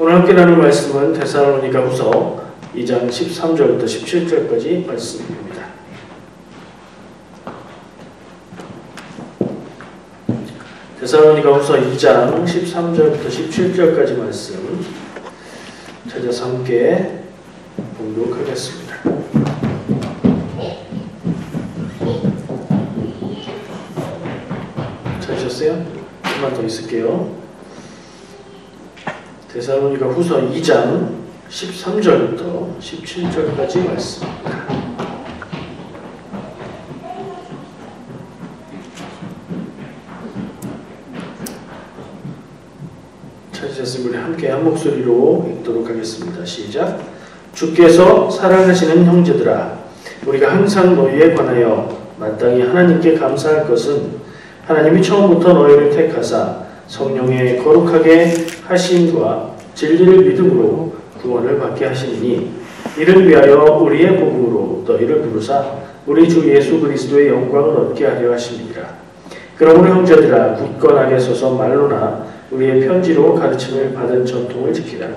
오늘 함께 나눌 말씀은 데살로니가후서 2장 13절부터 17절까지 말씀입니다. 데살로니가후서 2장 13절부터 17절까지 말씀 찾아서 함께 보도록 하겠습니다. 찾으셨어요? 조금만 더 있을게요. 데살로니가후서 2장 13절부터 17절까지 말씀입니다. 찾으셨으면 우리 함께 한 목소리로 읽도록 하겠습니다. 시작. 주께서 사랑하시는 형제들아, 우리가 항상 너희에 관하여 마땅히 하나님께 감사할 것은 하나님이 처음부터 너희를 택하사 성령의 거룩하게 하심과 진리를 믿음으로 구원을 받게 하시니, 이를 위하여 우리의 복음으로 너희를 부르사 우리 주 예수 그리스도의 영광을 얻게 하려 하심이니라. 그러므로 형제들아, 굳건하게 서서 말로나 우리의 편지로 가르침을 받은 전통을 지키라.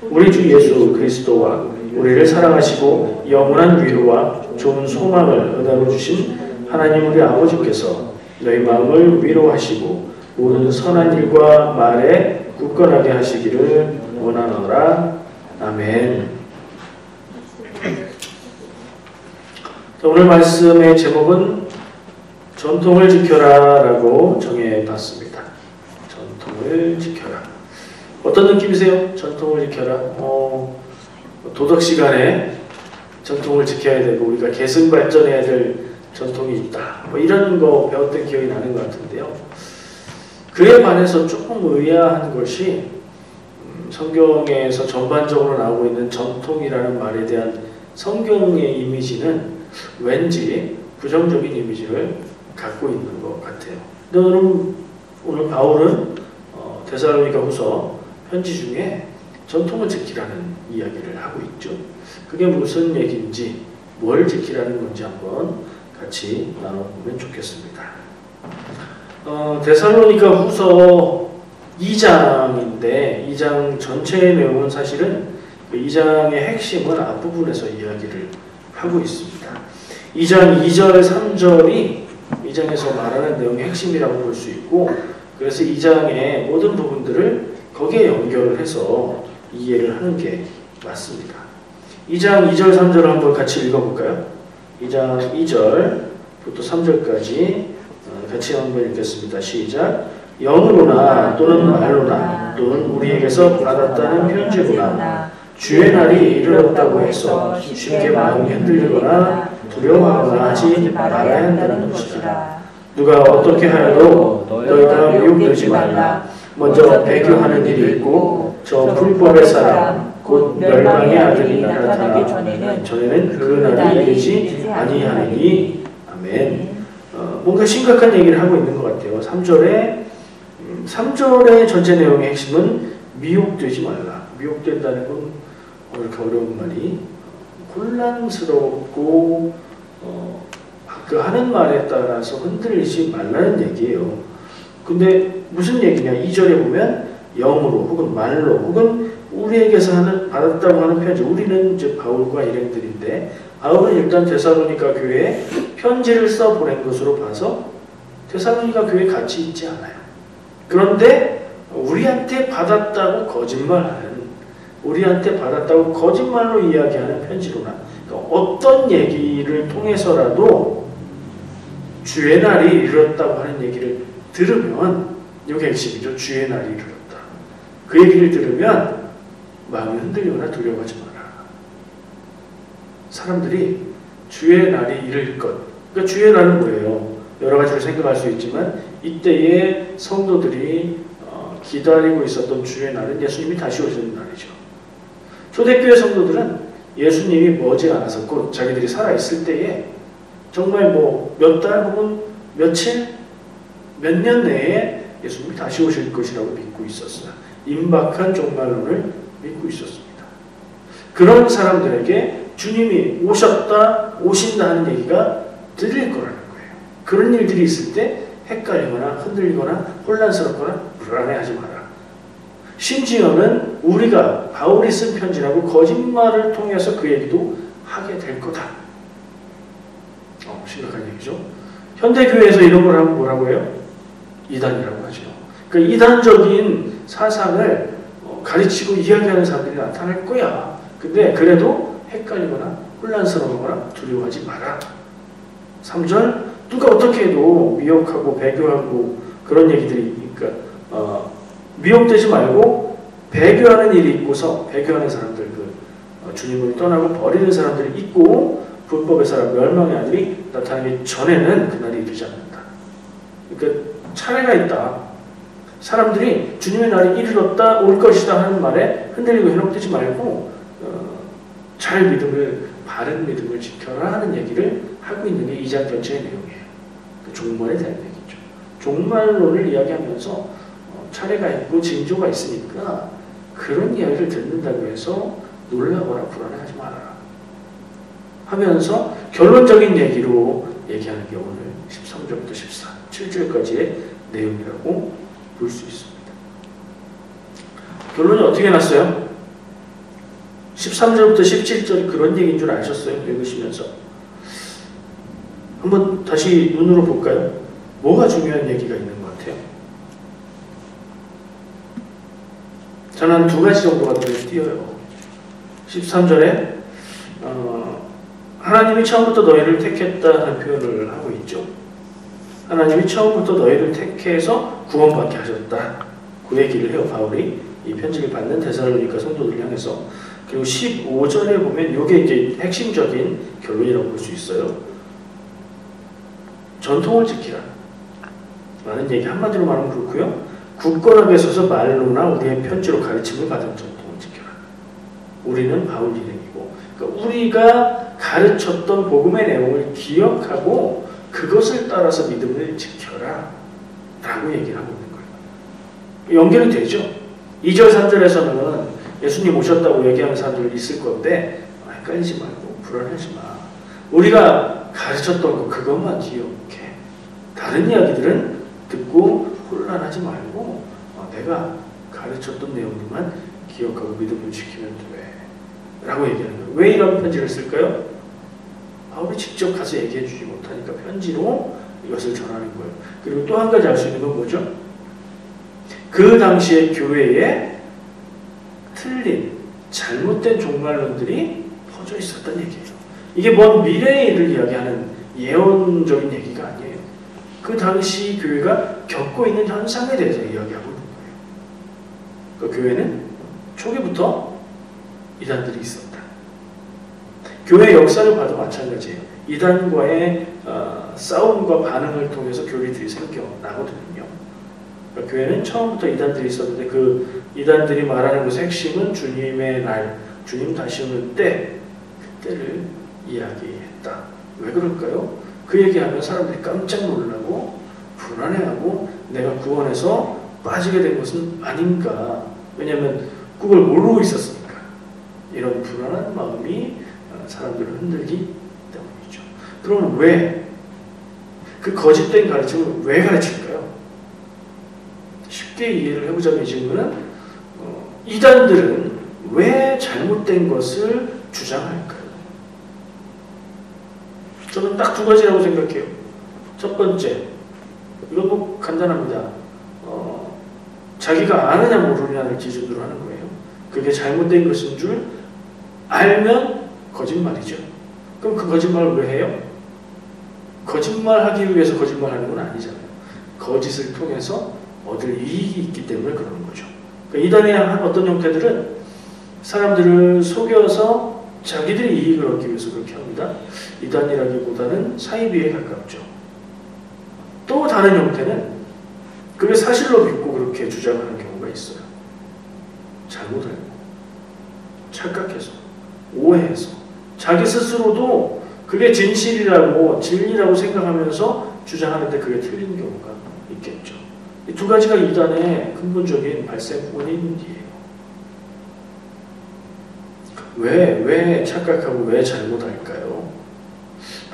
우리 주 예수 그리스도와 우리를 사랑하시고 영원한 위로와 좋은 소망을 은혜로 주신 하나님 우리 아버지께서 너희 마음을 위로하시고 모든 선한 일과 말에 굳건하게 하시기를 원하노라. 아멘. 오늘 말씀의 제목은 전통을 지켜라 라고 정해봤습니다. 전통을 지켜라. 어떤 느낌이세요? 전통을 지켜라. 도덕 시간에 전통을 지켜야 되고 우리가 계승 발전해야 될 전통이 있다. 뭐 이런 거 배웠던 기억이 나는 것 같은데요. 그에 반해서 조금 의아한 것이 성경에서 전반적으로 나오고 있는 전통이라는 말에 대한 성경의 이미지는 왠지 부정적인 이미지를 갖고 있는 것 같아요. 근데 오늘 바울은 데살로니가후서 편지 중에 전통을 지키라는 이야기를 하고 있죠. 그게 무슨 얘기인지, 뭘 지키라는 건지 한번 같이 나눠보면 좋겠습니다. 데살로니가후서 2장인데 2장 전체의 내용은 사실은 2장의 핵심은 앞부분에서 이야기를 하고 있습니다. 2장 2절, 3절이 2장에서 말하는 내용의 핵심이라고 볼 수 있고, 그래서 2장의 모든 부분들을 거기에 연결을 해서 이해를 하는 게 맞습니다. 2장 2절, 3절을 한번 같이 읽어볼까요? 2장 2절부터 3절까지 같이 한번 읽겠습니다. 시작. 영으로나 또는 말로나 또는 우리에게서 받았다는 편지로나 주의 날이 이르렀다고 해서 쉽게 마음이 흔들리거나 두려워하거나 하지 말아야 한다는 것이다. 누가 어떻게 하여도 너희가 미혹되지 말라. 먼저 배교하는 일이 있고 저 불법의 사람 곧 멸망의 아들이 나타나기 전에는 그 날이 이르지 아니하리니. 아멘. 뭔가 심각한 얘기를 하고 있는 것 같아요. 3절의 전체 내용의 핵심은 미혹되지 말라. 미혹된다는 건 이렇게 어려운 말이 혼란스럽고 그 하는 말에 따라서 흔들리지 말라는 얘기예요. 근데 무슨 얘기냐? 2절에 보면 영으로 혹은 말로 혹은 우리에게서 받았다고 하는 편지. 우리는 이제 바울과 일행들인데 바울은 일단 데살로니가 교회에 편지를 써 보낸 것으로 봐서 데살로니가 교회에 같이 있지 않아요. 그런데 우리한테 받았다고 거짓말하는, 우리한테 받았다고 거짓말로 이야기하는 편지로나, 그러니까 어떤 얘기를 통해서라도 주의 날이 이르렀다고 하는 얘기를 들으면, 이게 핵심이죠. 주의 날이 이르렀다. 그 얘기를 들으면 마음이 흔들리거나 두려워하지 마라. 사람들이 주의 날이 이를 것. 그러니까 주의 날은 뭐예요? 여러 가지로 생각할 수 있지만 이때의 성도들이 기다리고 있었던 주의 날은 예수님이 다시 오시는 날이죠. 초대교회 성도들은 예수님이 머지않아서 곧 자기들이 살아있을 때에 정말 몇 달 혹은 며칠, 몇 년 내에 예수님이 다시 오실 것이라고 믿고 있었어요. 임박한 종말론을 믿고 있었습니다. 그런 사람들에게 주님이 오신다는 얘기가 들릴 거라는 거예요. 그런 일들이 있을 때 헷갈리거나 흔들리거나 혼란스럽거나 불안해하지 마라. 심지어는 우리가 바울이 쓴 편지라고 거짓말을 통해서 그 얘기도 하게 될 거다. 심각한 얘기죠. 현대교회에서 이런 걸 하면 뭐라고 해요? 이단이라고 하죠. 그러니까 이단적인 사상을 가르치고 이야기하는 사람들이 나타날 거야. 근데 그래도 헷갈리거나 혼란스러워하거나 두려워하지 마라. 3절, 누가 어떻게 해도 미혹하고 배교하고 그런 얘기들이, 그러니까 미혹되지 말고 배교하는 일이 있고서 배교하는 사람들, 주님을 떠나고 버리는 사람들이 있고 불법의 사람 멸망의 아들이 나타나기 전에는 그날이 이르지 않는다. 그러니까 차례가 있다. 사람들이 주님의 날이 이르렀다, 올 것이다 하는 말에 흔들리고 현혹되지 말고 잘 믿음을, 바른 믿음을 지켜라 하는 얘기를 하고 있는 게 2장 전체의 내용이에요. 종말에 대한 얘기죠. 종말론을 이야기하면서 차례가 있고 징조가 있으니까 그런 이야기를 듣는다고 해서 놀라거나 불안해하지 말아라 하면서 결론적인 얘기로 얘기하는 게 오늘 13절부터 17절까지의 내용이라고 볼 수 있습니다. 결론이 어떻게 났어요? 13절부터 17절이 그런 얘기인 줄 아셨어요? 읽으시면서. 한번 다시 눈으로 볼까요? 뭐가 중요한 얘기가 있는 것 같아요? 저는 한 두 가지 정도가 눈에 띄어요. 13절에 하나님이 처음부터 너희를 택했다는 표현을 하고 있죠. 하나님이 처음부터 너희를 택해서 구원받게 하셨다. 그 얘기를 해요. 바울이 이 편지를 받는 데살로니가 성도들을 향해서. 그리고 15절에 보면 이게 이제 핵심적인 결론이라고 볼 수 있어요. 전통을 지키라 라는 얘기 한마디로 말하면 그렇고요. 굳건하게 서서 말로나 우리의 편지로 가르침을 받은 전통을 지켜라. 우리는 바울 일행이고, 그러니까 우리가 가르쳤던 복음의 내용을 기억하고 그것을 따라서 믿음을 지켜라 라고 얘기를 하고 있는 거예요. 연결이 되죠. 2절 3절에서는 예수님 오셨다고 얘기하는 사람들이 있을 건데 헷갈리지 말고 불안하지 마. 우리가 가르쳤던 거 그것만 기억해. 다른 이야기들은 듣고 혼란하지 말고 내가 가르쳤던 내용들만 기억하고 믿음을 지키면 돼 라고 얘기하는 거예요. 왜 이런 편지를 쓸까요? 바울이 직접 가서 얘기해 주지 못하니까 편지로 이것을 전하는 거예요. 그리고 또 한 가지 알 수 있는 건 뭐죠? 그 당시의 교회에 틀린 잘못된 종말론들이 퍼져 있었던 얘기예요. 이게 먼 미래의 일을 이야기하는 예언적인 얘기가 아니에요. 그 당시 교회가 겪고 있는 현상에 대해서 이야기하고 있는 거예요. 그 교회는 초기부터 이단들이 있었다. 교회 역사를 봐도 마찬가지예요. 이단과의 싸움과 반응을 통해서 교리들이 생겨나거든요. 그러니까 교회는 처음부터 이단들이 있었는데 그 이단들이 말하는 것의 핵심은 주님의 날, 주님 다시 오는 때, 그때를 이야기했다. 왜 그럴까요? 그 얘기하면 사람들이 깜짝 놀라고 불안해하고 내가 구원에서 빠지게 된 것은 아닌가. 왜냐하면 그걸 모르고 있었으니까. 이런 불안한 마음이 사람들을 흔들기 때문이죠. 그럼 왜? 그 거짓된 가르침을 왜 가르칠까요? 쉽게 이해를 해보자면 이 질문은 이단들은 왜 잘못된 것을 주장할까요? 저는 딱 두 가지라고 생각해요. 첫 번째, 이건 뭐 간단합니다. 자기가 아느냐 모르느냐를 기준으로 하는 거예요. 그게 잘못된 것인 줄 알면 거짓말이죠. 그럼 그 거짓말을 왜 해요? 거짓말하기 위해서 거짓말하는 건 아니잖아요. 거짓을 통해서 얻을 이익이 있기 때문에 그러는 거죠. 그러니까 이단의 한 어떤 형태들은 사람들을 속여서 자기들이 이익을 얻기 위해서 그렇게 합니다. 이단이라기보다는 사이비에 가깝죠. 또 다른 형태는 그게 사실로 믿고 그렇게 주장하는 경우가 있어요. 잘못 알고, 착각해서, 오해해서, 자기 스스로도 그게 진실이라고, 진리라고 생각하면서 주장하는데 그게 틀린 경우가 있겠죠. 이 두 가지가 이단의 근본적인 발생 원인이에요. 왜 착각하고 왜 잘못할까요?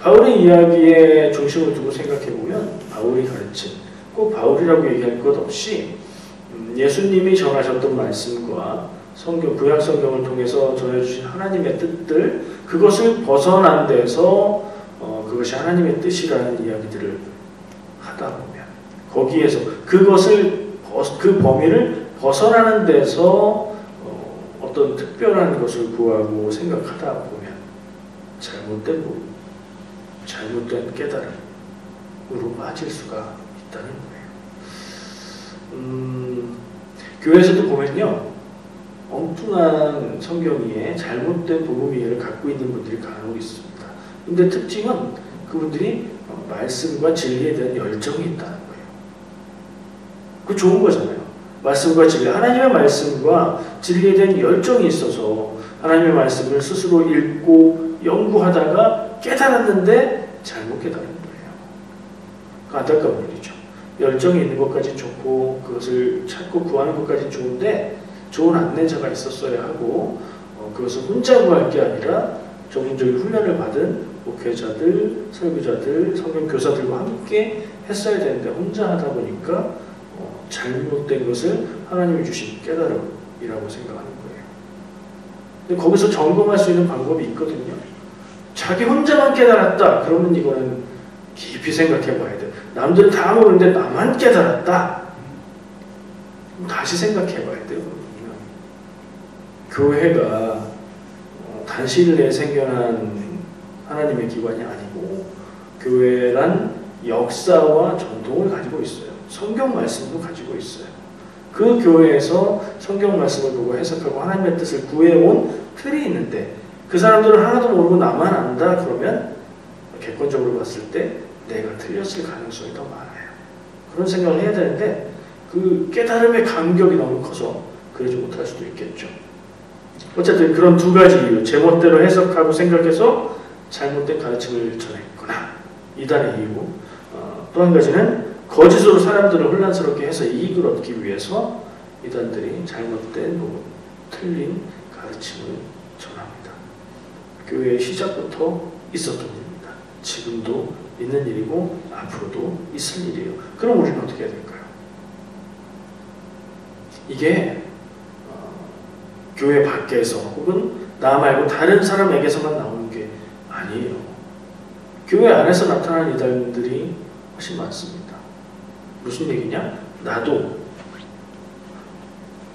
바울의 이야기에 중심을 두고 생각해보면 바울이 가르친, 꼭 바울이라고 얘기할 것 없이 예수님이 전하셨던 말씀과 성경, 구약 성경을 통해서 전해주신 하나님의 뜻들, 그것을 벗어난 데서 그것이 하나님의 뜻이라는 이야기들을 하다 보면 거기에서 그 범위를 벗어나는 데서 어떤 특별한 것을 구하고 생각하다 보면 잘못된 부분, 잘못된 깨달음으로 빠질 수가 있다는 거예요. 교회에서도 보면요, 엉뚱한 성경 이해에 잘못된 복음 이해를 갖고 있는 분들이 간혹 있습니다. 근데 특징은 그분들이 말씀과 진리에 대한 열정이 있다는 거예요. 그거 좋은 거잖아요. 말씀과 진리, 하나님의 말씀과 진리에 대한 열정이 있어서 하나님의 말씀을 스스로 읽고 연구하다가 깨달았는데 잘못 깨달은 거예요. 안타까운 일이죠. 열정이 있는 것까지 좋고 그것을 찾고 구하는 것까지 좋은데 좋은 안내자가 있었어야 하고 그것을 혼자 구할 게 아니라 전문적인 훈련을 받은 목회자들, 설교자들, 성경 교사들과 함께 했어야 되는데 혼자 하다 보니까 잘못된 것을 하나님이 주신 깨달음이라고 생각하는 거예요. 근데 거기서 점검할 수 있는 방법이 있거든요. 자기 혼자만 깨달았다. 그러면 이거는 깊이 생각해 봐야 돼. 남들은 다 모르는데 나만 깨달았다. 다시 생각해 봐야 돼요. 교회가 단시일 내에 생겨난 하나님의 기관이 아니고 교회란 역사와 전통을 가지고 있어요. 성경 말씀도 가지고 있어요. 그 교회에서 성경 말씀을 보고 해석하고 하나님의 뜻을 구해온 틀이 있는데 그 사람들은 하나도 모르고 나만 안다 그러면 객관적으로 봤을 때 내가 틀렸을 가능성이 더 많아요. 그런 생각을 해야 되는데 그 깨달음의 간격이 너무 커서 그러지 못할 수도 있겠죠. 어쨌든 그런 두 가지 이유, 제멋대로 해석하고 생각해서 잘못된 가르침을 전했거나 이단의 이유, 또 한 가지는 거짓으로 사람들을 혼란스럽게 해서 이익을 얻기 위해서 이단들이 잘못된 부분, 틀린 가르침을 전합니다. 교회의 시작부터 있었던 일입니다. 지금도 있는 일이고 앞으로도 있을 일이에요. 그럼 우리는 어떻게 해야 될까요? 이게 교회 밖에서 혹은 나 말고 다른 사람에게서만 나오는 게 아니에요. 교회 안에서 나타나는 이단들이 훨씬 많습니다. 무슨 얘기냐? 나도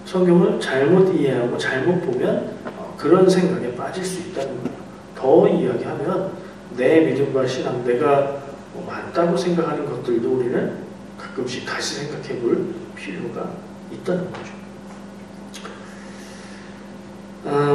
성경을 잘못 이해하고 잘못 보면 그런 생각에 빠질 수 있다는 거예요. 더 이야기하면 내 믿음과 신앙, 내가 맞다고 생각하는 것들도 우리는 가끔씩 다시 생각해 볼 필요가 있다는 거죠.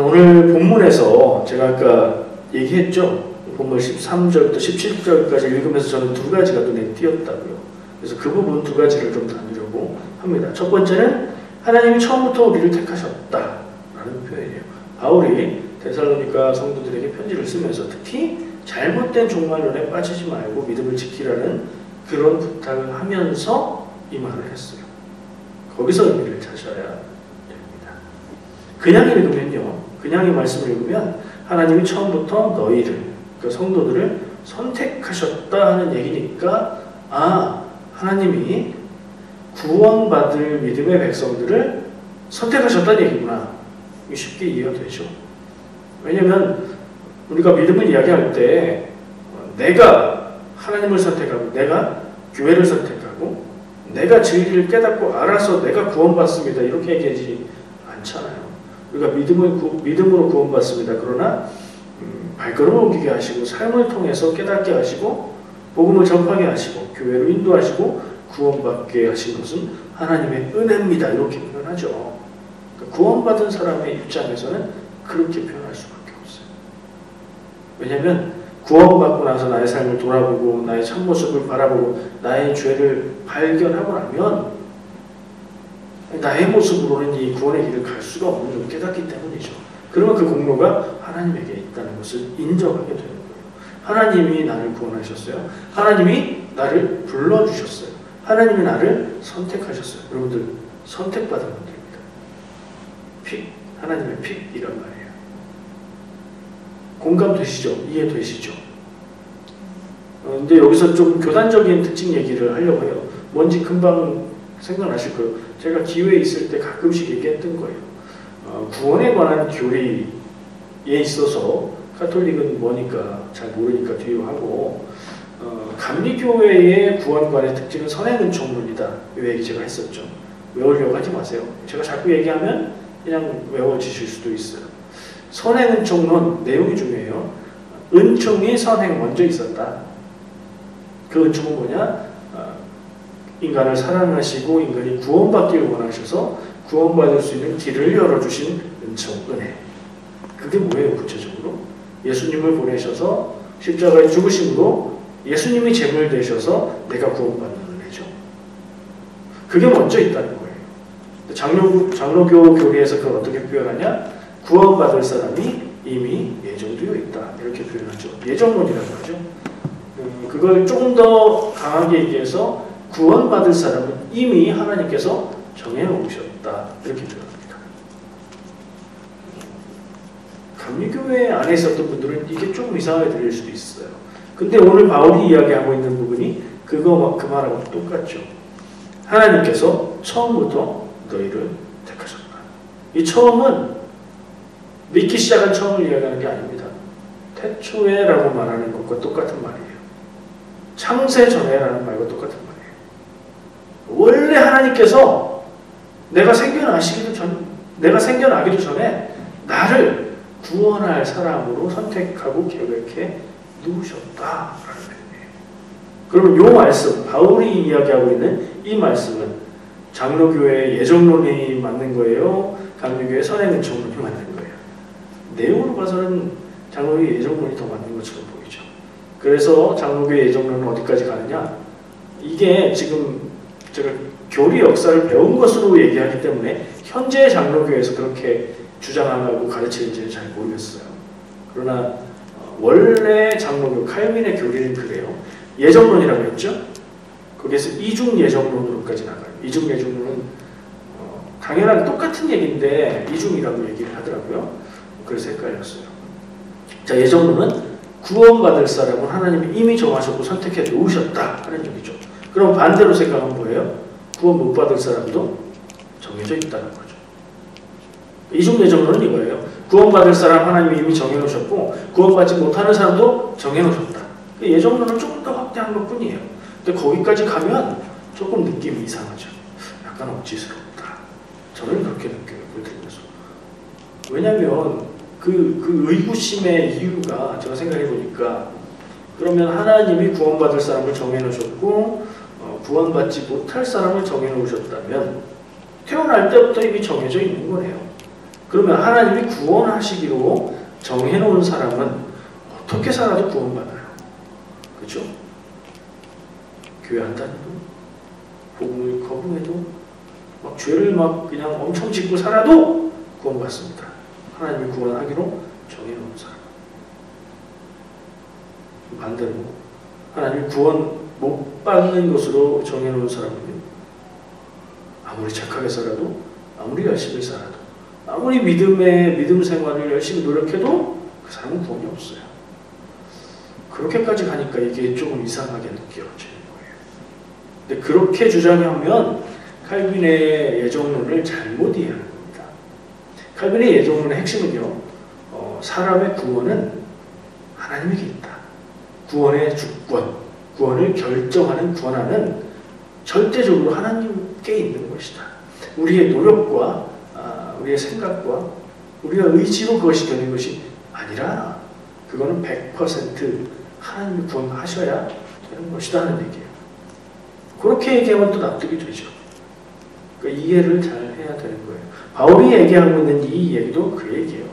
오늘 본문에서 제가 아까 얘기했죠. 본문 13절부터 17절까지 읽으면서 저는 두 가지가 눈에 띄었다고요. 그래서 그 부분 두 가지를 좀 다루려고 합니다. 첫 번째는 하나님이 처음부터 우리를 택하셨다라는 표현이에요. 바울이 데살로니가 성도들에게 편지를 쓰면서 특히 잘못된 종말론에 빠지지 말고 믿음을 지키라는 그런 부탁을 하면서 이 말을 했어요. 거기서 의미를 찾아야 됩니다. 그냥 읽으면요, 그냥 이 말씀을 읽으면 하나님이 처음부터 너희를, 그 성도들을 선택하셨다 하는 얘기니까 하나님이 구원받을 믿음의 백성들을 선택하셨다는 얘기구나. 쉽게 이해가 되죠. 왜냐하면 우리가 믿음을 이야기할 때 내가 하나님을 선택하고 내가 교회를 선택하고 내가 진리를 깨닫고 알아서 내가 구원받습니다. 이렇게 얘기하지 않잖아요. 우리가 믿음으로 구원받습니다. 그러나 발걸음을 옮기게 하시고 삶을 통해서 깨닫게 하시고 복음을 전파하게 하시고 교회로 인도하시고 구원받게 하신 것은 하나님의 은혜입니다. 이렇게 표현하죠. 그러니까 구원받은 사람의 입장에서는 그렇게 표현할 수밖에 없어요. 왜냐하면 구원받고 나서 나의 삶을 돌아보고 나의 참모습을 바라보고 나의 죄를 발견하고 나면 나의 모습으로는 이 구원의 길을 갈 수가 없는 걸 깨닫기 때문이죠. 그러면 그 공로가 하나님에게 있다는 것을 인정하게 되는 거예요. 하나님이 나를 구원하셨어요. 하나님이 나를 불러주셨어요. 하나님이 나를 선택하셨어요. 여러분들 선택받은 분들입니다. 픽, 하나님의 픽이란 말이에요. 공감되시죠? 이해되시죠? 근데 여기서 좀 교단적인 특징 얘기를 하려고 해요. 뭔지 금방 생각나실 거예요. 제가 기회에 있을 때 가끔씩 얘기했던 거예요. 구원에 관한 교리에 있어서 가톨릭은 뭐니까 잘 모르니까 뒤로 하고 감리교회의 구원관의 특징은 선행은총론이다. 이 얘기 제가 했었죠. 외우려고 하지 마세요. 제가 자꾸 얘기하면 그냥 외워지실 수도 있어요. 선행은총론 내용이 중요해요. 은총이 선행 먼저 있었다. 그 은총은 뭐냐? 인간을 사랑하시고 인간이 구원받기를 원하셔서 구원받을 수 있는 길을 열어주신 은총, 은혜. 그게 뭐예요 구체적으로? 예수님을 보내셔서 십자가에 죽으심으로 예수님이 제물 되셔서 내가 구원받는 은혜죠. 그게 먼저 있다는 거예요. 장로교 교리에서 그걸 어떻게 표현하냐? 구원받을 사람이 이미 예정되어 있다. 이렇게 표현하죠. 예정론이라고 하죠. 그걸 조금 더 강하게 얘기해서 구원받을 사람은 이미 하나님께서 정해놓으셨다. 이렇게 표현합니다. 감리교회 안에 있었던 분들은 이게 조금 이상하게 들릴 수도 있어요. 근데 오늘 바울이 이야기하고 있는 부분이 그 말하고 똑같죠. 하나님께서 처음부터 너희를 택하셨다. 이 처음은 믿기 시작한 처음을 이야기하는 게 아닙니다. 태초에라고 말하는 것과 똑같은 말이에요. 창세 전에라는 말과 똑같은 말이에요. 원래 하나님께서 내가 생겨나기도 전에 나를 구원할 사람으로 선택하고 계획해 놓으셨다라는 표현이에요. 그러면 이 말씀, 바울이 이야기하고 있는 이 말씀은 장로교회의 예정론이 맞는 거예요? 감리교회의 선행은총론이 맞는 거예요? 내용으로 봐서는 장로교회 예정론이 더 맞는 것처럼 보이죠. 그래서 장로교회 예정론은 어디까지 가느냐? 이게 지금 제가 교리 역사를 배운 것으로 얘기하기 때문에 현재 장로교회에서 그렇게 주장하고 가르치는지는 잘 모르겠어요. 그러나 원래 장로교 칼빈의 교리는 그래요. 예정론이라고 했죠. 거기에서 이중 예정론으로까지 나가요. 이중 예정론은 당연하게 똑같은 얘기인데 이중이라고 얘기를 하더라고요. 그래서 헷갈렸어요. 자, 예정론은 구원받을 사람은 하나님이 이미 정하셨고 선택해 놓으셨다 하는 얘기죠. 그럼 반대로 생각하면 뭐예요? 구원 못 받을 사람도 정해져 있다는 거죠. 이중 예정론은 이거예요. 구원받을 사람 하나님이 이미 정해놓으셨고 구원받지 못하는 사람도 정해놓으셨다. 예정론은 조금 더 확대한 것뿐이에요. 근데 거기까지 가면 조금 느낌이 이상하죠. 약간 억지스럽다. 저는 그렇게 느껴요. 그걸 들으면서. 왜냐하면 그 의구심의 이유가 제가 생각해보니까 그러면 하나님이 구원받을 사람을 정해놓으셨고 구원받지 못할 사람을 정해놓으셨다면 태어날 때부터 이미 정해져 있는 거네요. 그러면 하나님이 구원하시기로 정해놓은 사람은 어떻게 살아도 구원받아요. 그렇죠? 교회 안 다니도 복음을 거부해도 막 죄를 막 그냥 엄청 짓고 살아도 구원받습니다. 하나님이 구원하기로 정해놓은 사람. 반대로 하나님이 구원 못 받는 것으로 정해놓은 사람은요, 아무리 착하게 살아도, 아무리 열심히 살아도, 아무리 믿음 생활을 열심히 노력해도 그 사람은 구원이 없어요. 그렇게까지 가니까 이게 조금 이상하게 느껴지는 거예요. 근데 그렇게 주장하면 칼빈의 예정론을 잘못 이해하는 겁니다. 칼빈의 예정론의 핵심은요, 사람의 구원은 하나님에게 있다. 구원의 주권, 구원을 결정하는 권한은 절대적으로 하나님께 있는 것이다. 우리의 노력과 우리의 생각과 우리의 의지로 그것이 되는 것이 아니라 그거는 100% 하나님이 구원하셔야 되는 것이다 하는 얘기예요. 그렇게 얘기하면 또 납득이 되죠. 그러니까 이해를 잘 해야 되는 거예요. 바울이 얘기하고 있는 이 얘기도 그 얘기예요.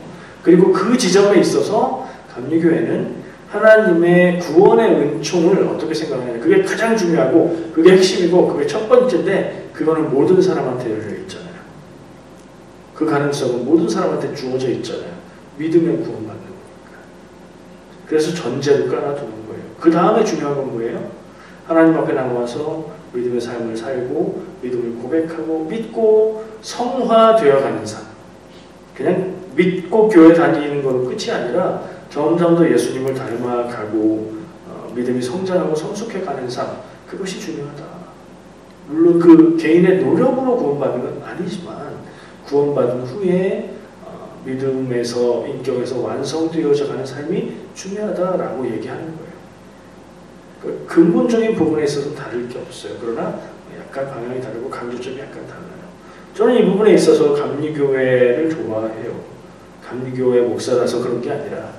그리고 그 지점에 있어서 감리교회는 하나님의 구원의 은총을 어떻게 생각하느냐. 그게 가장 중요하고 그게 핵심이고 그게 첫 번째인데 그거는 모든 사람한테 열려 있잖아요. 그 가능성은 모든 사람한테 주어져 있잖아요. 믿으면 구원받는 거니까. 그래서 전제를 깔아두는 거예요. 그 다음에 중요한 건 뭐예요? 하나님 앞에 나와서 믿음의 삶을 살고 믿음을 고백하고 믿고 성화되어가는 삶. 그냥 믿고 교회 다니는 건 끝이 아니라 점점 더 예수님을 닮아가고 믿음이 성장하고 성숙해가는 삶. 그것이 중요하다. 물론 그 개인의 노력으로 구원받는 건 아니지만 구원받은 후에 믿음에서 인격에서 완성되어져 가는 삶이 중요하다라고 얘기하는 거예요. 그 근본적인 부분에 있어서는 다를 게 없어요. 그러나 약간 방향이 다르고 강조점이 약간 달라요. 저는 이 부분에 있어서 감리교회를 좋아해요. 감리교회 목사라서 그런 게 아니라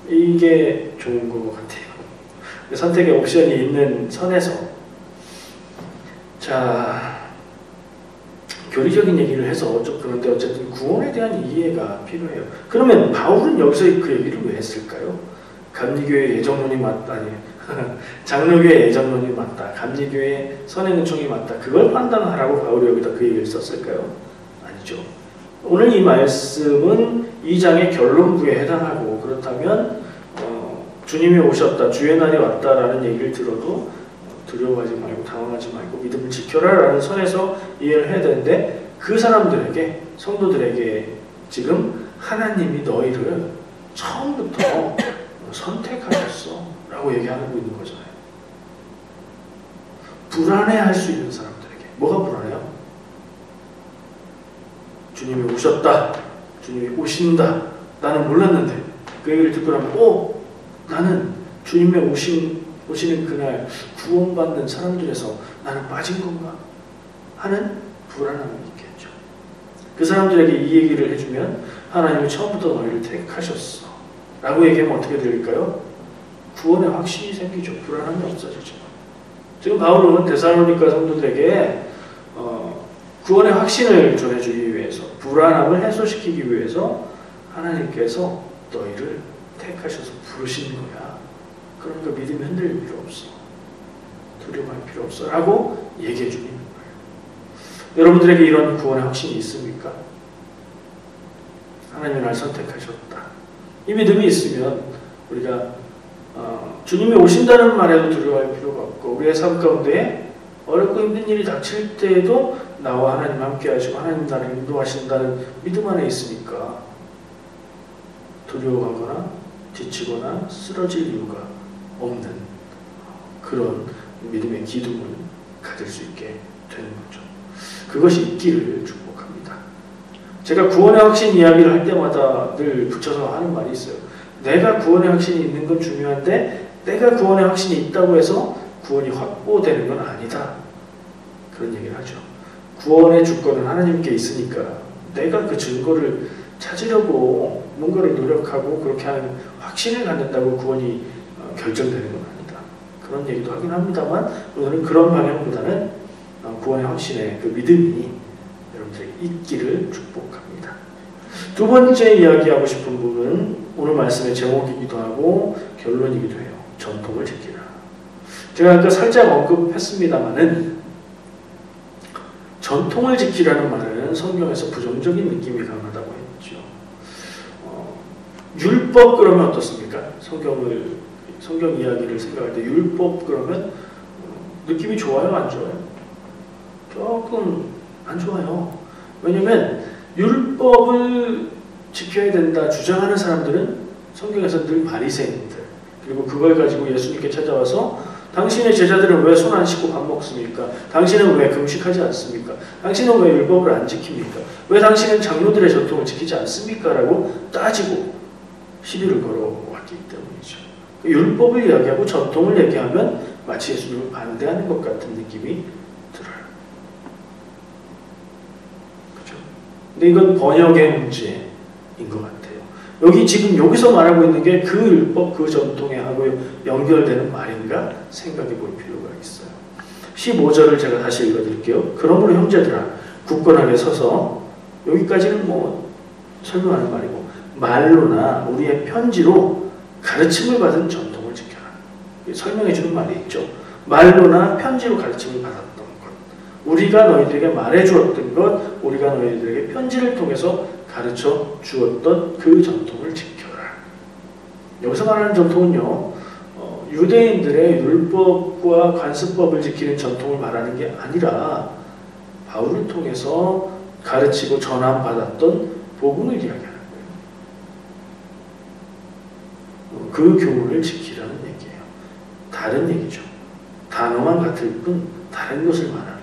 이게 좋은 것 같아요. 선택의 옵션이 있는 선에서 자 교리적인 얘기를 해서 좀 그런데 어쨌든 구원에 대한 이해가 필요해요. 그러면 바울은 여기서 그 얘기를 왜 했을까요? 감리교회 예정론이 맞다, 아니 장로교회 예정론이 맞다, 감리교회 선행은총이 맞다, 그걸 판단하라고 바울이 여기다 그 얘기를 썼을까요? 아니죠. 오늘 이 말씀은 2장의 결론부에 해당하고 그렇다면 주님이 오셨다, 주의 날이 왔다라는 얘기를 들어도 두려워하지 말고 당황하지 말고 믿음을 지켜라 라는 선에서 이해를 해야 되는데 그 사람들에게, 성도들에게 지금 하나님이 너희를 처음부터 선택하셨어 라고 얘기하고 있는 거잖아요. 불안해할 수 있는 사람들에게. 뭐가 불안해요? 주님이 오셨다, 주님이 오신다, 나는 몰랐는데 그 얘기를 듣고 나면 나는 주님의 오시는 그날 구원받는 사람들에서 나는 빠진 건가? 하는 불안함이 있겠죠. 그 사람들에게 이 얘기를 해주면 하나님이 처음부터 너희를 택하셨어 라고 얘기하면 어떻게 들릴까요? 구원의 확신이 생기죠. 불안함이 없어지죠. 지금 바울은 데살로니가 성도들에게 구원의 확신을 전해주기 위해서, 불안함을 해소시키기 위해서 하나님께서 너희를 택하셔서 부르신 거야. 그러니까 믿음이 흔들릴 필요 없어. 두려워할 필요 없어. 라고 얘기해 주는 거예요. 여러분들에게 이런 구원의 확신이 있습니까? 하나님이 날 선택하셨다. 이 믿음이 있으면 우리가 주님이 오신다는 말에도 두려워할 필요가 없고 우리의 삶 가운데 어렵고 힘든 일이 닥칠 때에도 나와 하나님 함께 하시고 하나님 나를 인도하신다는 믿음 안에 있으니까 두려워하거나 지치거나 쓰러질 이유가 없는 그런 믿음의 기둥을 가질 수 있게 되는 거죠. 그것이 있기를 축복합니다. 제가 구원의 확신 이야기를 할 때마다 늘 붙여서 하는 말이 있어요. 내가 구원의 확신이 있는 건 중요한데 내가 구원의 확신이 있다고 해서 구원이 확보되는 건 아니다. 그런 얘기를 하죠. 구원의 주권은 하나님께 있으니까 내가 그 증거를 찾으려고 뭔가를 노력하고 그렇게 하는 확신을 갖는다고 구원이 결정되는 건 아니다. 그런 얘기도 하긴 합니다만 오늘은 그런 방향보다는 구원의 확신의 그 믿음이 여러분들에게 있기를 축복합니다. 두 번째 이야기하고 싶은 부분은 오늘 말씀의 제목이기도 하고 결론이기도 해요. 전통을 지키라. 제가 아까 살짝 언급했습니다마는 전통을 지키라는 말은 성경에서 부정적인 느낌이 강하다고 했죠. 율법 그러면 어떻습니까? 성경 이야기를 생각할 때 율법 그러면 느낌이 좋아요? 안 좋아요? 조금 안 좋아요. 왜냐면 율법을 지켜야 된다 주장하는 사람들은 성경에서 늘 바리새인들 그리고 그걸 가지고 예수님께 찾아와서 당신의 제자들은 왜 손 안 씻고 밥 먹습니까? 당신은 왜 금식하지 않습니까? 당신은 왜 율법을 안 지킵니까? 왜 당신은 장로들의 전통을 지키지 않습니까? 라고 따지고 시비를 걸어왔기 때문이죠. 율법을 이야기하고 전통을 얘기하면 마치 예수님을 반대하는 것 같은 느낌이 들어요. 그렇죠? 근데 이건 번역의 문제인 것 같아요. 여기서 말하고 있는 게 그 율법, 그 전통에 하고 연결되는 말인가 생각해 볼 필요가 있어요. 15절을 제가 다시 읽어드릴게요. 그러므로 형제들아 굳건하게 서서 여기까지는 설명하는 말이고 말로나 우리의 편지로 가르침을 받은 전통을 지켜라. 설명해 주는 말이 있죠. 말로나 편지로 가르침을 받았던 것, 우리가 너희들에게 말해 주었던 것, 우리가 너희들에게 편지를 통해서 가르쳐 주었던 그 전통을 지켜라. 여기서 말하는 전통은요, 유대인들의 율법과 관습법을 지키는 전통을 말하는 게 아니라 바울을 통해서 가르치고 전함받았던 복음을 이야기하는 거예요. 그 교훈을 지키라는 얘기예요. 다른 얘기죠. 단어만 같을 뿐 다른 것을 말하는 거예요.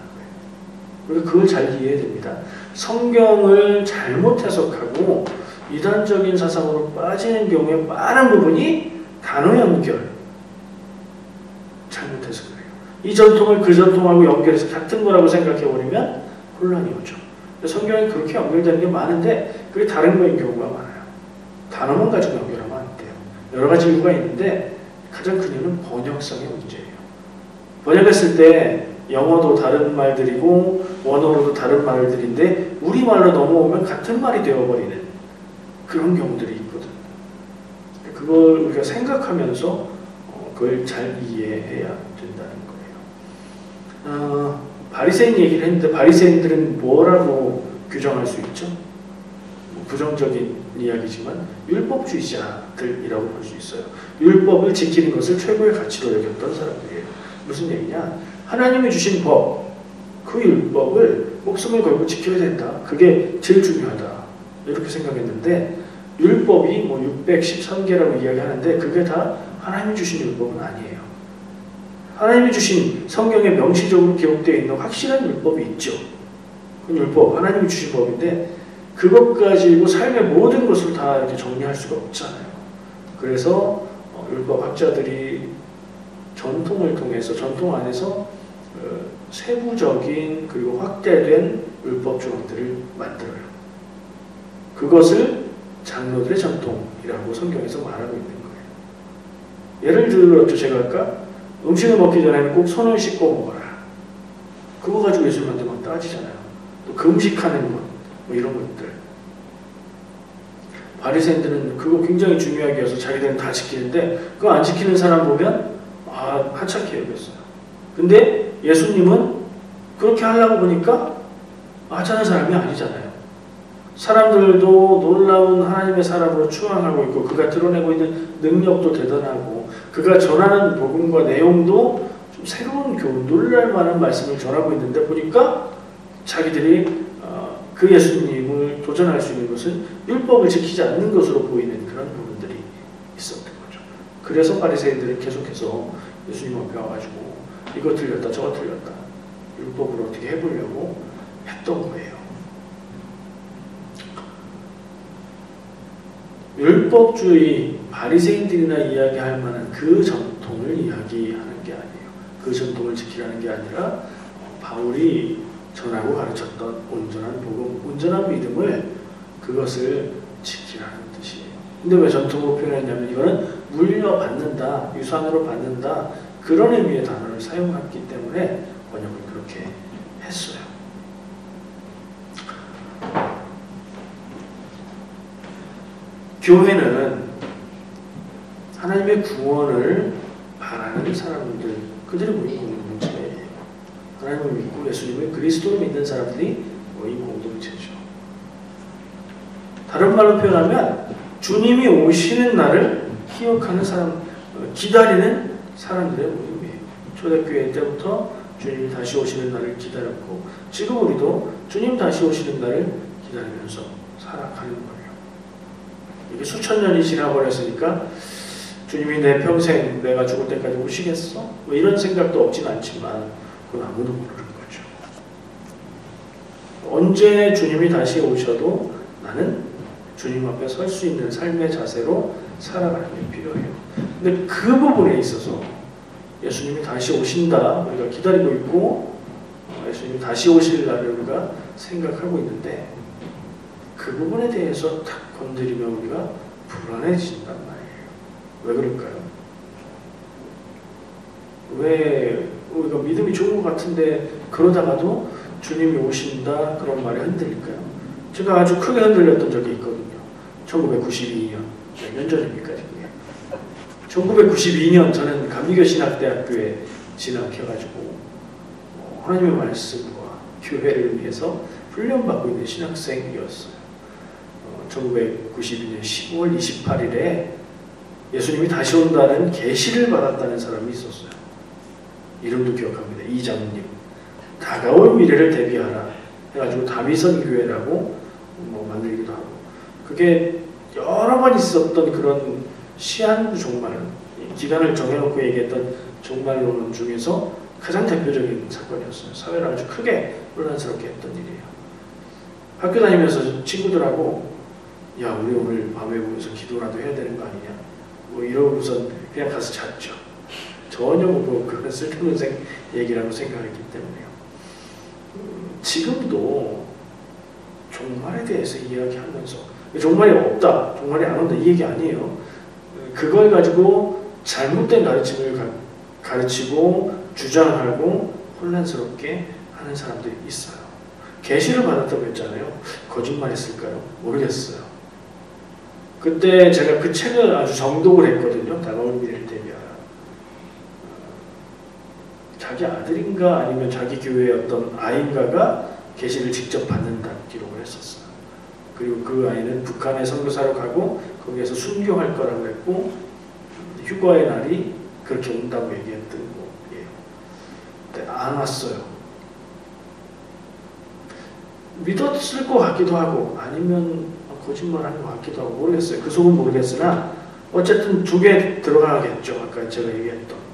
우리가 그걸 잘 이해해야 됩니다. 성경을 잘못 해석하고 이단적인 사상으로 빠지는 경우에 많은 부분이 단어 연결, 잘못해서 그래요. 이 전통을 그 전통하고 연결해서 같은 거라고 생각해버리면 혼란이 오죠. 성경이 그렇게 연결되는 게 많은데 그게 다른 거인 경우가 많아요. 단어만 가지고 연결하면 안 돼요. 여러 가지 이유가 있는데 가장 큰 이유는 번역성의 문제예요. 번역했을 때 영어도 다른 말들이고 원어로도 다른 말들인데 우리말로 넘어오면 같은 말이 되어버리는 그런 경우들이 있거든요. 그걸 우리가 생각하면서 그걸 잘 이해해야 된다는 거예요. 바리새인 얘기를 했는데 바리새인들은 뭐라고 규정할 수 있죠? 부정적인 이야기지만 율법주의자들이라고 볼 수 있어요. 율법을 지키는 것을 최고의 가치로 여겼던 사람들이에요. 무슨 얘기냐? 하나님이 주신 법, 그 율법을 목숨을 걸고 지켜야 된다. 그게 제일 중요하다. 이렇게 생각했는데 율법이 뭐 613개라고 이야기하는데 그게 다 하나님이 주신 율법은 아니에요. 하나님이 주신 성경에 명시적으로 기록되어 있는 확실한 율법이 있죠. 그 율법, 하나님이 주신 법인데 그것 가지고 삶의 모든 것을 다 이렇게 정리할 수가 없잖아요. 그래서 율법학자들이 전통을 통해서 전통 안에서 세부적인 그리고 확대된 율법 조항들을 만들어요. 그것을 장로들의 전통이라고 성경에서 말하고 있는 거예요. 예를 들어 제가 아까 음식을 먹기 전에는 꼭 손을 씻고 먹어라. 그거 가지고 예수님한테 막 따지잖아요. 또 금식하는 것, 뭐 이런 것들. 바리새인들은 그거 굉장히 중요하게 여겨서 자기들은 다 지키는데 그거 안 지키는 사람 보면 하찮게 여겼어요. 근데 예수님은 그렇게 하려고 보니까 하찮은 사람이 아니잖아요. 사람들도 놀라운 하나님의 사람으로 추앙하고 있고 그가 드러내고 있는 능력도 대단하고 그가 전하는 복음과 내용도 좀 새로운 교훈, 놀랄 만한 말씀을 전하고 있는데 보니까 자기들이 그 예수님을 도전할 수 있는 것은 율법을 지키지 않는 것으로 보이는 그런 부분들이 있었던 거죠. 그래서 바리새인들은 계속해서 예수님 앞에 와가지고 이거 틀렸다 저거 틀렸다 율법으로 어떻게 해보려고 했던 거예요. 율법주의 바리새인들이나 이야기할 만한 그 전통을 이야기하는 게 아니에요. 그 전통을 지키라는 게 아니라 바울이 전하고 가르쳤던 온전한 복음, 온전한 믿음을 그것을 지키라는 뜻이에요. 근데 왜 전통으로 표현했냐면 이거는 물려받는다, 유산으로 받는다 그런 의미의 단어를 사용했기 때문에 번역을 그렇게 했어요. 교회는 하나님의 구원을 바라는 사람들, 그들이 모인 공동체예요. 하나님을 믿고 예수님을 그리스도로 믿는 사람들이 모인 공동체죠. 다른 말로 표현하면 주님이 오시는 날을 기억하는 사람, 기다리는 사람들의 모임이에요. 초대교회 때부터 주님이 다시 오시는 날을 기다렸고 지금 우리도 주님 다시 오시는 날을 기다리면서 살아가는 거예요. 이게 수천 년이 지나버렸으니까 주님이 내 평생 내가 죽을 때까지 오시겠어? 뭐 이런 생각도 없진 않지만 그건 아무도 모르는 거죠. 언제 주님이 다시 오셔도 나는 주님 앞에 설 수 있는 삶의 자세로 살아가는 게 필요해요. 근데 그 부분에 있어서 예수님이 다시 오신다 우리가 기다리고 있고 예수님이 다시 오실 날을 우리가 생각하고 있는데 그 부분에 대해서 탁 건드리면 우리가 불안해진단 말이에요. 왜 그럴까요? 왜 우리가 믿음이 좋은 것 같은데 그러다가도 주님이 오신다 그런 말에 흔들릴까요? 제가 아주 크게 흔들렸던 적이 있거든요. 1992년 몇 년 전입니까 지금? 1992년 저는 감리교신학대학교에 진학해가지고 하나님의 말씀과 교회를 위해서 훈련받고 있는 신학생이었어요. 1992년 10월 28일에 예수님이 다시 온다는 계시를 받았다는 사람이 있었어요. 이름도 기억합니다. 이장님. 다가올 미래를 대비하라 해가지고 다윗선 교회라고 만들기도 하고 그게 여러 번 있었던 그런 시한 종말 기간을 정해놓고 얘기했던 종말론 중에서 가장 대표적인 사건이었어요. 사회를 아주 크게 혼란스럽게 했던 일이에요. 학교 다니면서 친구들하고 야 우리 오늘 밤에 모여서 기도라도 해야 되는 거 아니냐 뭐 이러고선 그냥 가서 잤죠. 전혀 뭐 그런 쓸데없는 얘기라고 생각했기 때문에요. 지금도 종말에 대해서 이야기하면서 종말이 없다, 종말이 안 온다 이 얘기 아니에요. 그걸 가지고 잘못된 가르침을 가르치고 주장하고 혼란스럽게 하는 사람들이 있어요. 계시를 받았다고 했잖아요. 거짓말했을까요? 모르겠어요. 그때 제가 그 책을 아주 정독을 했거든요. 다가올 미래를 대비하여. 자기 아들인가 아니면 자기 교회의 어떤 아이인가가 계시를 직접 받는다는 기록을 했었어요. 그리고 그 아이는 북한에 선교사로 가고 거기에서 순교할 거라고 했고 휴가의 날이 그렇게 온다고 얘기했던 거예요. 근데 안 왔어요. 믿었을 것 같기도 하고 아니면 거짓말하는 것 같기도 하고 모르겠어요. 그 속은 모르겠으나 어쨌든 두 개 들어가겠죠. 아까 제가 얘기했던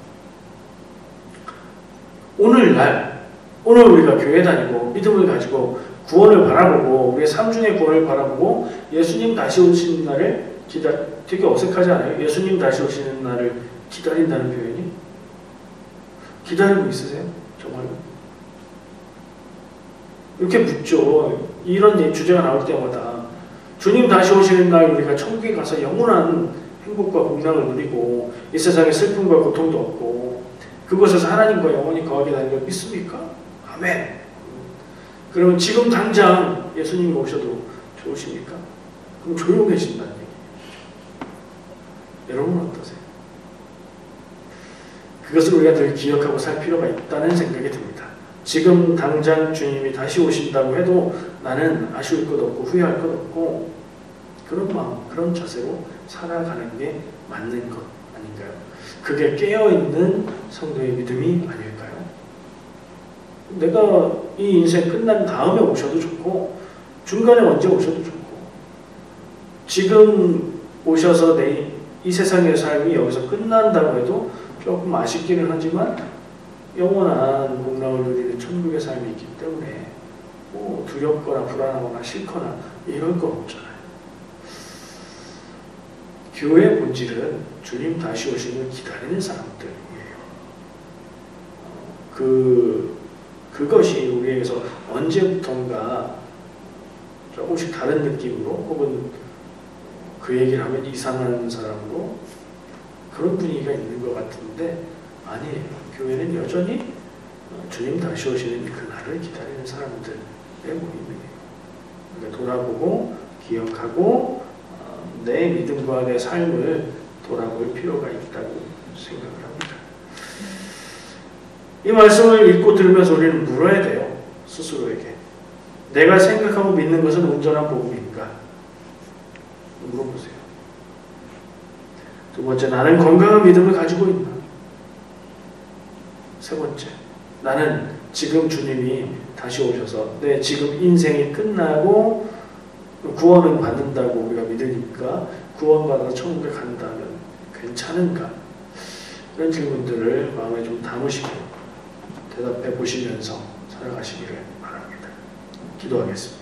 오늘 우리가 교회 다니고 믿음을 가지고 구원을 바라보고 우리의 삶중의 구원을 바라보고 예수님 다시 오시는 날을 되게 어색하지 않아요? 예수님 다시 오시는 날을 기다린다는 표현이? 기다리고 있으세요? 정말로? 이렇게 묻죠. 이런 주제가 나올 때마다 주님 다시 오시는 날 우리가 천국에 가서 영원한 행복과 공양을 누리고 이 세상에 슬픔과 고통도 없고 그곳에서 하나님과 영원히 거하게 되는 걸 믿습니까? 아멘. 그러면 지금 당장 예수님이 오셔도 좋으십니까? 그럼 조용해진다는 얘기예요. 여러분은 어떠세요? 그것을 우리가 늘 기억하고 살 필요가 있다는 생각이 듭니다. 지금 당장 주님이 다시 오신다고 해도 나는 아쉬울 것 없고 후회할 것 없고 그런 마음, 그런 자세로 살아가는 게 맞는 것 아닌가요? 그게 깨어있는 성도의 믿음이 아닐까요? 내가 이 인생 끝난 다음에 오셔도 좋고 중간에 언제 오셔도 좋고 지금 오셔서 이 세상의 삶이 여기서 끝난다고 해도 조금 아쉽기는 하지만 영원한 복락을 누리는 천국의 삶이 있기 때문에 뭐 두렵거나 불안하거나 싫거나 이럴 거 없잖아요. 교회의 본질은 주님 다시 오시는 기다리는 사람들이에요. 그것이 우리에게서 언제부턴가 조금씩 다른 느낌으로 혹은 그 얘기를 하면 이상한 사람으로 그런 분위기가 있는 것 같은데 아니에요. 교회는 여전히 주님 다시 오시는 그날을 기다리는 사람들의 모임이에요. 그러니까 돌아보고 기억하고 내 믿음과 내 삶을 돌아볼 필요가 있다고 생각을 합니다. 이 말씀을 읽고 들으면서 우리는 물어야 돼요. 스스로에게. 내가 생각하고 믿는 것은 온전한 복음인가? 물어보세요. 두 번째, 나는 건강한 믿음을 가지고 있나? 세 번째, 나는 지금 주님이 다시 오셔서 내 지금 인생이 끝나고 구원은 받는다고 우리가 믿으니까 구원받아서 천국에 간다면 괜찮은가? 이런 질문들을 마음에 좀 담으시고 대답해 보시면서 살아가시기를 바랍니다. 기도하겠습니다.